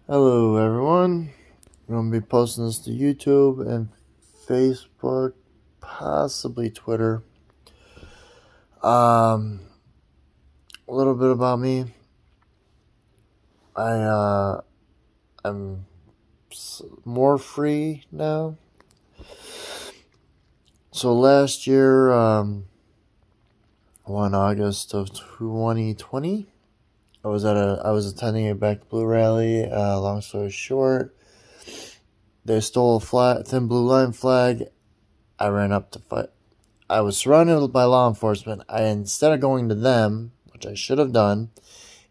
Hello everyone, I'm going to be posting this to YouTube and Facebook, possibly Twitter. A little bit about me. I'm more free now. So last year, August of 2020, I was attending a Back to Blue rally. Long story short, they stole a thin blue line flag. I ran up to fight. I was surrounded by law enforcement. Instead of going to them, which I should have done,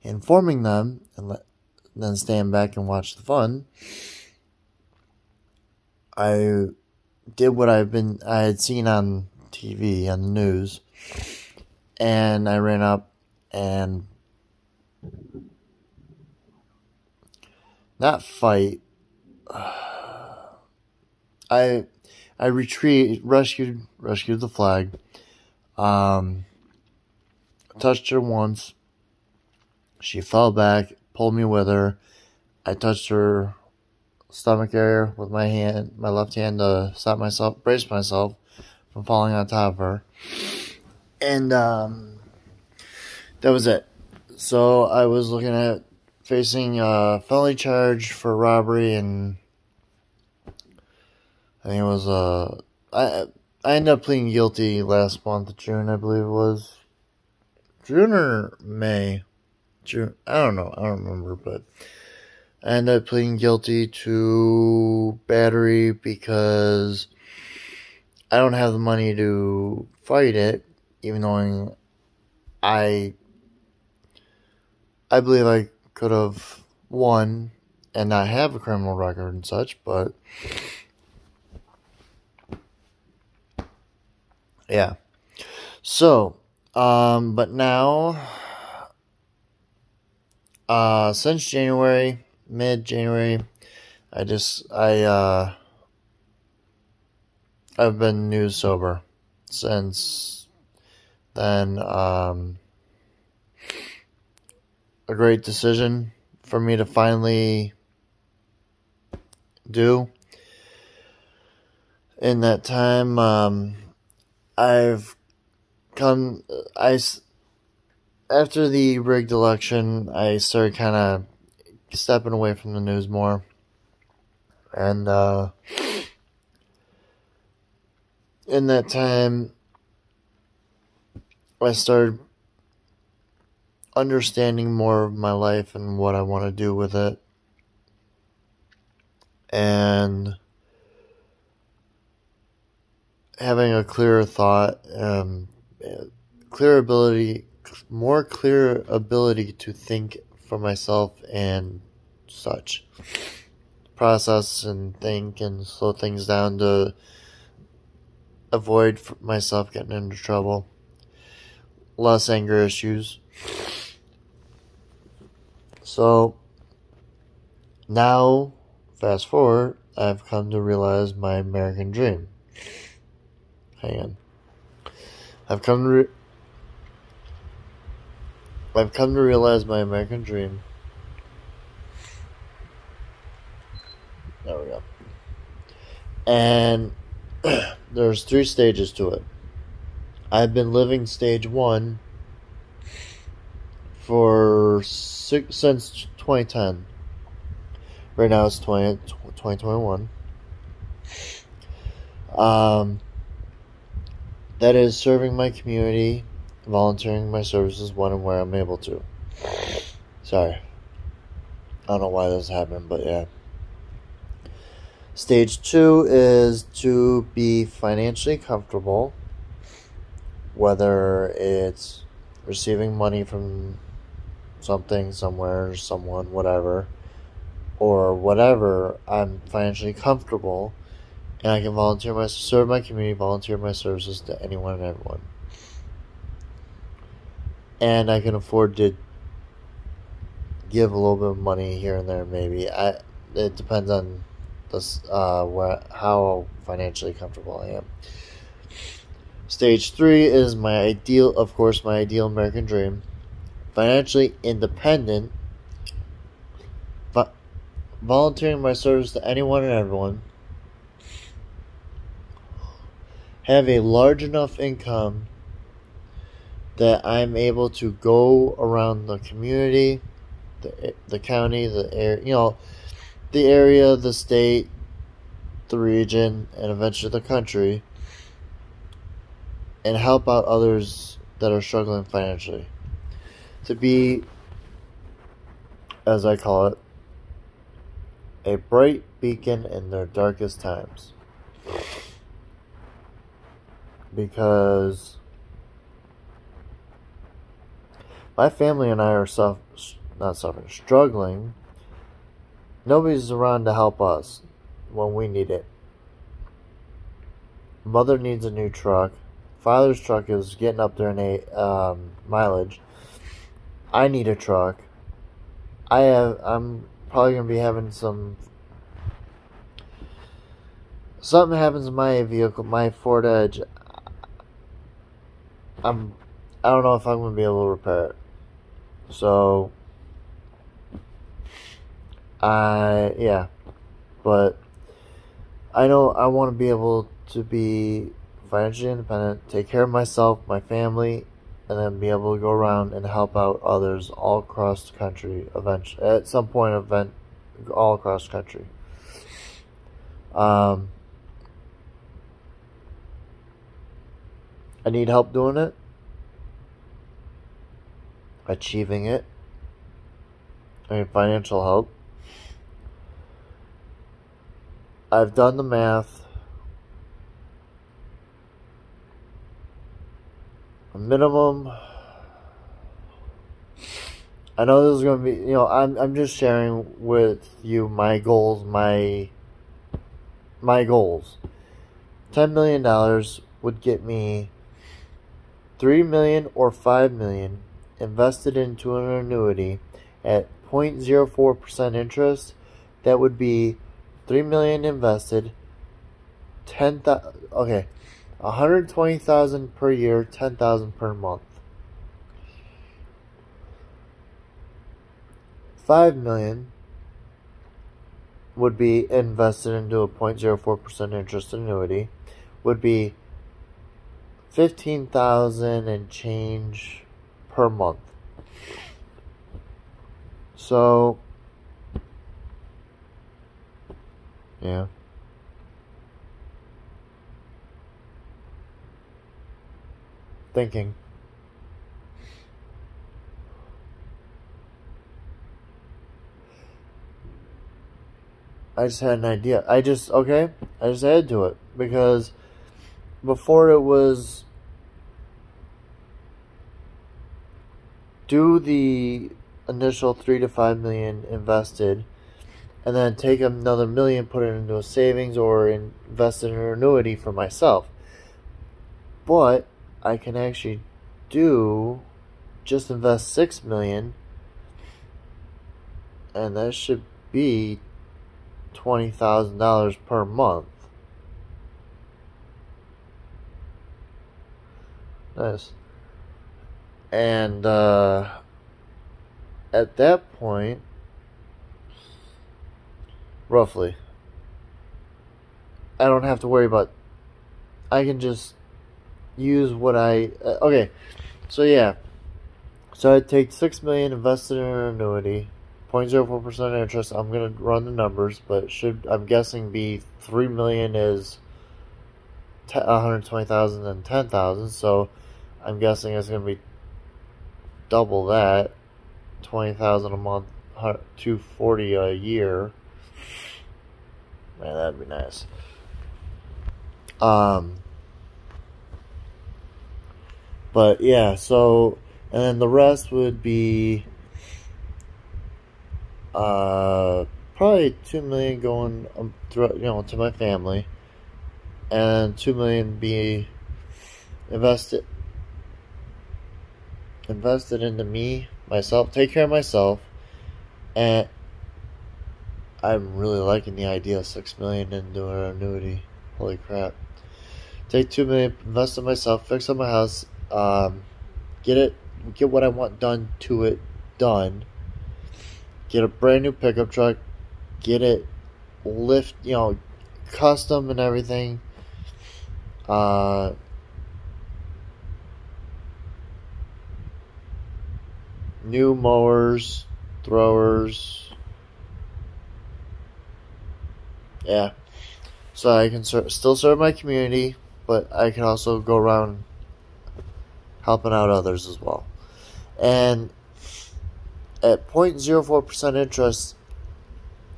informing them, and then stand back and watch the fun, I did what I had seen on TV, on the news, and I ran up and not fight. I rescued the flag. Touched her once. She fell back, pulled me with her. I touched her stomach area with my left hand to brace myself from falling on top of her. And that was it. So I was looking at facing a felony charge for robbery, and I think it was I ended up pleading guilty last month of June, I believe it was. June or May? June, I don't know, I don't remember, but I ended up pleading guilty to battery because I don't have the money to fight it, even though I believe I could have won and not have a criminal record and such, but yeah. So, but now, since January, mid-January, I've been news sober since then. A great decision for me to finally do. In that time, after the rigged election, I started kind of stepping away from the news more. And in that time, I started understanding more of my life and what I want to do with it. And having a clearer thought, more clear ability to think for myself and such. Process and think and slow things down to avoid myself getting into trouble. Less anger issues. So now, fast forward, I've come to realize my American dream. Hang on. I've come to realize my American dream. There we go. And there's 3 stages to it. I've been living stage 1 since 2010. Right now it's 2021. That is serving my community, volunteering my services when and where I'm able to. Sorry. I don't know why this happened, but yeah. Stage 2 is to be financially comfortable, whether it's receiving money from something, somewhere, someone, whatever, or whatever. I'm financially comfortable, and I can serve my community, volunteer my services to anyone and everyone. And I can afford to give a little bit of money here and there, maybe. It depends on how financially comfortable I am. Stage 3 is my ideal American dream. Financially independent, but volunteering my service to anyone and everyone, have a large enough income that I'm able to go around the community, the county, the area, the area, the state, the region, and eventually the country, and help out others that are struggling financially. To be, as I call it, a bright beacon in their darkest times. Because my family and I are struggling. Nobody's around to help us when we need it. Mother needs a new truck. Father's truck is getting up there in mileage. I need a truck. I'm probably gonna be having something happens in my vehicle, my Ford Edge. I don't know if I'm gonna be able to repair it. So but I know I want to be able to be financially independent, take care of myself, my family, and then be able to go around and help out others all across the country eventually, at some point, all across the country. I need help doing it, achieving it. I need financial help. I've done the math. A minimum. I know this is going to be, I'm just sharing with you my goals, my goals. $10 million would get me $3 million or $5 million invested into an annuity at 0.04% interest. That would be $3 million invested, $120,000 per year, $10,000 per month. $5 million would be invested into a 0.04% interest annuity, would be $15,000 and change per month. So, yeah. Thinking. I just had an idea. I just added to it, because before it was do the initial 3 to 5 million invested, and then take another million, put it into a savings, or invest in an annuity for myself. But I can actually just invest 6 million, and that should be $20,000 per month. Nice. And at that point, roughly, I don't have to worry about. I can just use what okay. So yeah. So I'd take 6 million, invested in an annuity, 0.04% interest. I'm gonna run the numbers, but I'm guessing be 3 million is 120,000 and 10,000. So I'm guessing it's gonna be double that, 20,000 a month, 240 a year. Man, that'd be nice. But yeah, so, and then the rest would be probably 2 million going to my family, and 2 million be invested into me, myself, take care of myself. And I'm really liking the idea of 6 million into an annuity. Holy crap. Take 2 million, invest in myself, fix up my house, get what I want done, get a brand new pickup truck, get it custom and everything. New mowers, throwers. Yeah. So I can still serve my community, but I can also go around helping out others as well. And at 0.04% interest,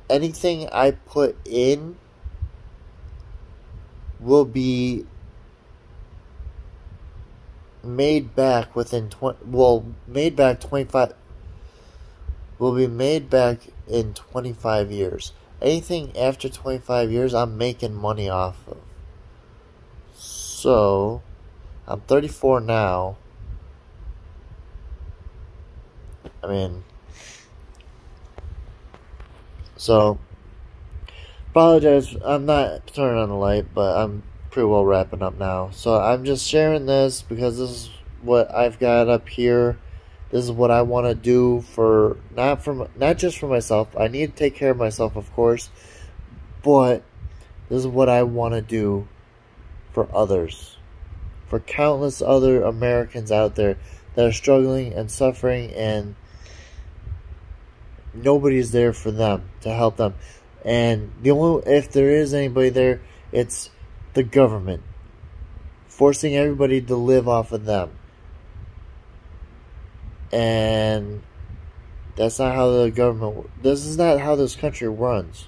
anything I put in will be made back within made back 25 will be made back in 25 years. Anything after 25 years, I'm making money off of. So, I'm 34 now. I mean, so, apologize, I'm not turning on the light, but I'm pretty well wrapping up now. So, I'm just sharing this because this is what I've got up here. This is what I want to do for not just for myself. I need to take care of myself, of course, but this is what I want to do for others, for countless other Americans out there that are struggling and suffering, and nobody's there for them to help them. And if there is anybody there, it's the government forcing everybody to live off of them. And that's not how the government. This is not how this country runs.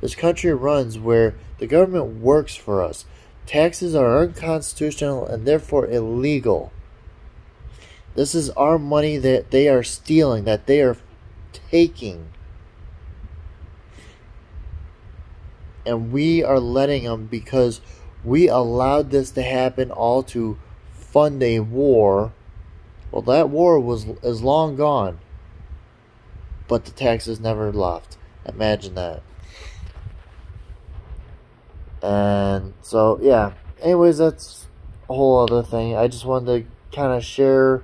This country runs where the government works for us. Taxes are unconstitutional and therefore illegal. This is our money that they are stealing, that they are taking. And we are letting them because we allowed this to happen, all to fund a war. Well, that war is long gone, but the taxes never left. Imagine that. And so, yeah. Anyways, that's a whole other thing. I just wanted to kind of share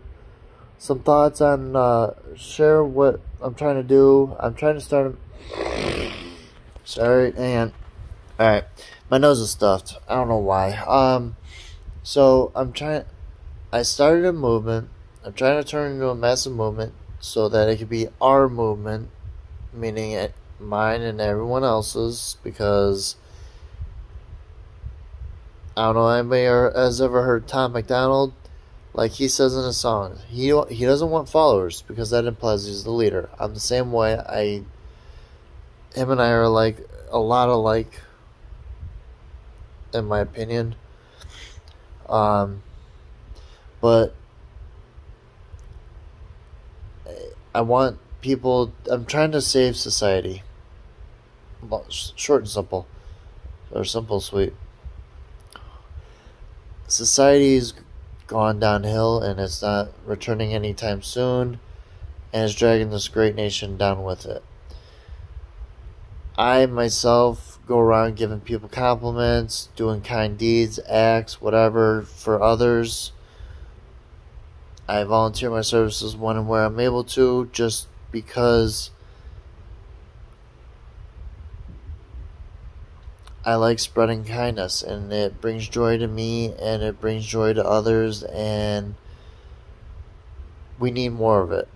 some thoughts on, share what I'm trying to do. I'm trying to start. Sorry, and alright, my nose is stuffed. I don't know why. So I started a movement. I'm trying to turn it into a massive movement so that it could be our movement, meaning mine and everyone else's, because I don't know if anybody has ever heard Tom McDonald. Like he says in a song, he doesn't want followers because that implies he's the leader. I'm the same way. Him and I are like a lot alike, in my opinion. But I want people. I'm trying to save society. Well, short and simple, or simple and sweet. Society's gone downhill, and it's not returning anytime soon, and it's dragging this great nation down with it. I myself go around giving people compliments, doing kind deeds, acts, whatever for others. I volunteer my services when and where I'm able to, just because I like spreading kindness, and it brings joy to me, and it brings joy to others, and we need more of it.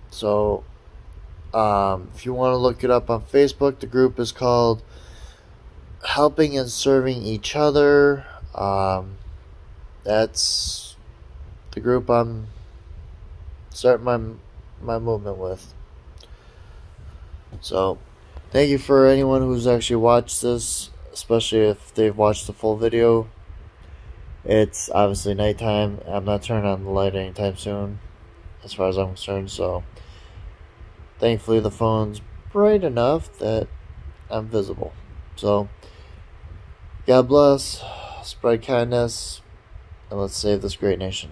So, if you want to look it up on Facebook, the group is called Helping and Serving Each Other. That's the group I'm starting my movement with. So, thank you for anyone who's actually watched this, especially if they've watched the full video. It's obviously nighttime. I'm not turning on the light anytime soon, as far as I'm concerned, so thankfully the phone's bright enough that I'm visible. So, God bless, spread kindness, and let's save this great nation.